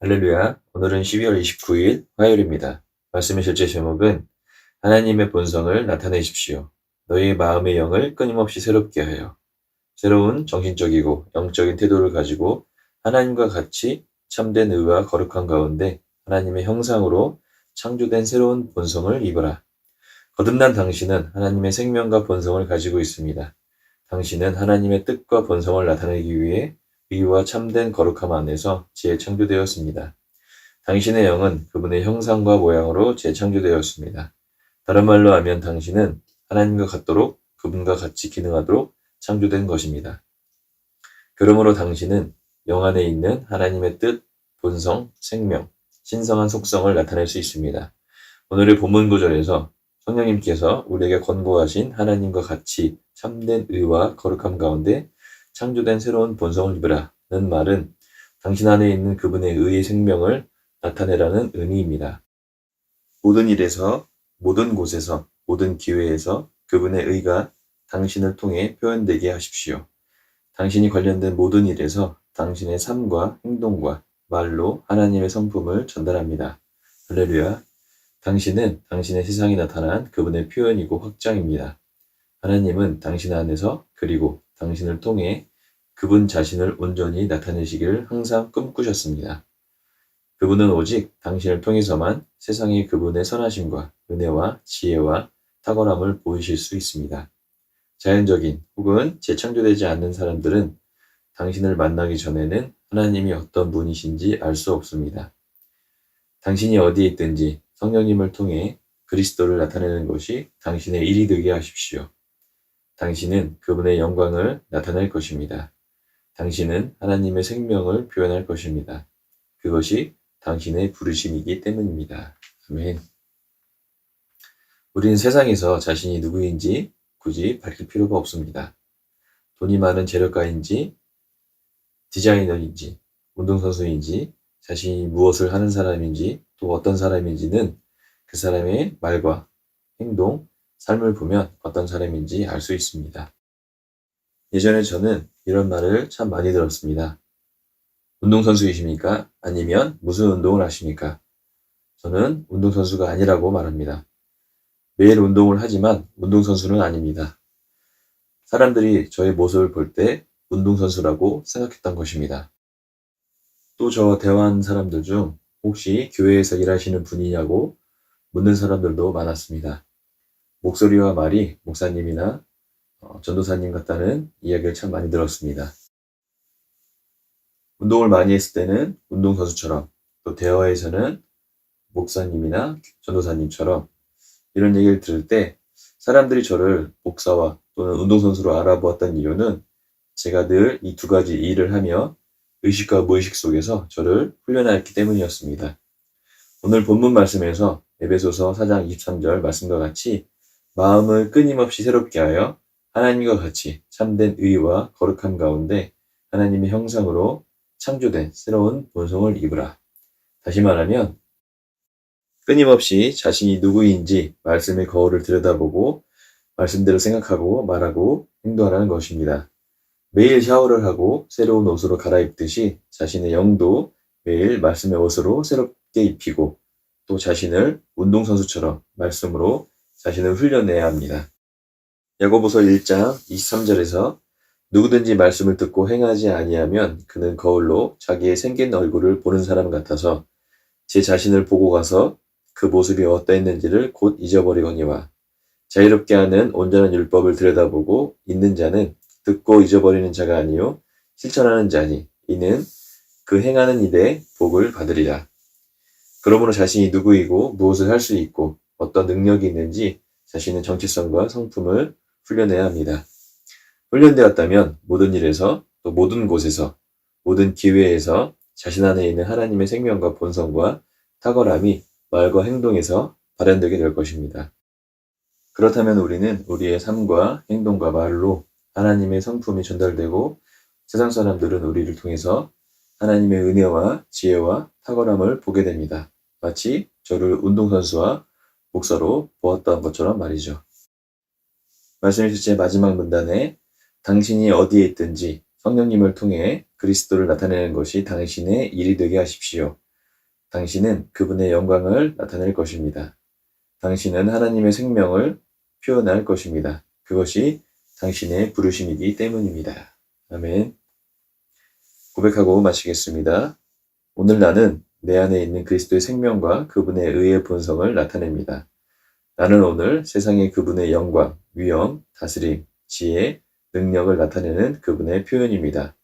할렐루야. 오늘은 12월 29일 화요일입니다. 말씀의 실제 제목은 하나님의 본성을 나타내십시오. 너희의 마음의 영을 끊임없이 새롭게 하여 새로운 정신적이고 영적인 태도를 가지고 하나님과 같이 참된 의와 거룩한 가운데 하나님의 형상으로 창조된 새로운 본성을 입으라. 거듭난 당신은 하나님의 생명과 본성을 가지고 있습니다. 당신은 하나님의 뜻과 본성을 나타내기 위해 의와 참된 거룩함 안에서 재창조되었습니다. 당신의 영은 그분의 형상과 모양으로 재창조되었습니다. 다른 말로 하면 당신은 하나님과 같도록 그분과 같이 기능하도록 창조된 것입니다. 그러므로 당신은 영 안에 있는 하나님의 뜻, 본성, 생명, 신성한 속성을 나타낼 수 있습니다. 오늘의 본문 구절에서 성령님께서 우리에게 권고하신 하나님과 같이 참된 의와 거룩함 가운데 창조된 새로운 본성을 입으라는 말은 당신 안에 있는 그분의 의의 생명을 나타내라는 의미입니다. 모든 일에서, 모든 곳에서, 모든 기회에서 그분의 의가 당신을 통해 표현되게 하십시오. 당신이 관련된 모든 일에서 당신의 삶과 행동과 말로 하나님의 성품을 전달합니다. 할렐루야. 당신은 당신의 세상에 나타난 그분의 표현이고 확장입니다. 하나님은 당신 안에서 그리고 당신을 통해 그분 자신을 온전히 나타내시기를 항상 꿈꾸셨습니다. 그분은 오직 당신을 통해서만 세상에 그분의 선하심과 은혜와 지혜와 탁월함을 보이실 수 있습니다. 자연적인 혹은 재창조되지 않는 사람들은 당신을 만나기 전에는 하나님이 어떤 분이신지 알 수 없습니다. 당신이 어디에 있든지 성령님을 통해 그리스도를 나타내는 것이 당신의 일이 되게 하십시오. 당신은 그분의 영광을 나타낼 것입니다. 당신은 하나님의 생명을 표현할 것입니다. 그것이 당신의 부르심이기 때문입니다. 아멘. 우리는 세상에서 자신이 누구인지 굳이 밝힐 필요가 없습니다. 돈이 많은 재력가인지, 디자이너인지, 운동선수인지, 자신이 무엇을 하는 사람인지, 또 어떤 사람인지는 그 사람의 말과 행동, 삶을 보면 어떤 사람인지 알 수 있습니다. 예전에 저는 이런 말을 참 많이 들었습니다. 운동선수이십니까? 아니면 무슨 운동을 하십니까? 저는 운동선수가 아니라고 말합니다. 매일 운동을 하지만 운동선수는 아닙니다. 사람들이 저의 모습을 볼 때 운동선수라고 생각했던 것입니다. 또 저 대화한 사람들 중 혹시 교회에서 일하시는 분이냐고 묻는 사람들도 많았습니다. 목소리와 말이 목사님이나 전도사님 같다는 이야기를 참 많이 들었습니다. 운동을 많이 했을 때는 운동선수처럼, 또 대화에서는 목사님이나 전도사님처럼 이런 얘기를 들을 때 사람들이 저를 목사와 또는 운동선수로 알아보았던 이유는 제가 늘 이 두 가지 일을 하며 의식과 무의식 속에서 저를 훈련하였기 때문이었습니다. 오늘 본문 말씀에서 에베소서 4장 23절 말씀과 같이 마음을 끊임없이 새롭게 하여 하나님과 같이 참된 의와 거룩함 가운데 하나님의 형상으로 창조된 새로운 본성을 입으라. 다시 말하면 끊임없이 자신이 누구인지 말씀의 거울을 들여다보고 말씀대로 생각하고 말하고 행동하라는 것입니다. 매일 샤워를 하고 새로운 옷으로 갈아입듯이 자신의 영도 매일 말씀의 옷으로 새롭게 입히고 또 자신을 운동선수처럼 말씀으로 자신을 훈련해야 합니다. 야고보서 1장 23절에서 누구든지 말씀을 듣고 행하지 아니하면 그는 거울로 자기의 생긴 얼굴을 보는 사람 같아서 제 자신을 보고 가서 그 모습이 어떠했는지를 곧 잊어버리거니와 자유롭게 하는 온전한 율법을 들여다보고 있는 자는 듣고 잊어버리는 자가 아니요 실천하는 자니 이는 그 행하는 일에 복을 받으리라. 그러므로 자신이 누구이고 무엇을 할 수 있고 어떤 능력이 있는지 자신의 정체성과 성품을 훈련해야 합니다. 훈련되었다면 모든 일에서 또 모든 곳에서 모든 기회에서 자신 안에 있는 하나님의 생명과 본성과 탁월함이 말과 행동에서 발현되게 될 것입니다. 그렇다면 우리는 우리의 삶과 행동과 말로 하나님의 성품이 전달되고 세상 사람들은 우리를 통해서 하나님의 은혜와 지혜와 탁월함을 보게 됩니다. 마치 저를 운동선수와 목사로 보았던 것처럼 말이죠. 말씀의 제 마지막 문단에 당신이 어디에 있든지 성령님을 통해 그리스도를 나타내는 것이 당신의 일이 되게 하십시오. 당신은 그분의 영광을 나타낼 것입니다. 당신은 하나님의 생명을 표현할 것입니다. 그것이 당신의 부르심이기 때문입니다. 아멘. 고백하고 마치겠습니다. 오늘 나는 내 안에 있는 그리스도의 생명과 그분의 의의 본성을 나타냅니다. 나는 오늘 세상에 그분의 영광, 위엄, 다스림, 지혜, 능력을 나타내는 그분의 표현입니다.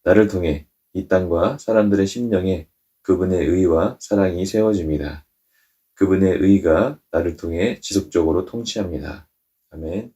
나를 통해 이 땅과 사람들의 심령에 그분의 의와 사랑이 세워집니다. 그분의 의가 나를 통해 지속적으로 통치합니다. 아멘.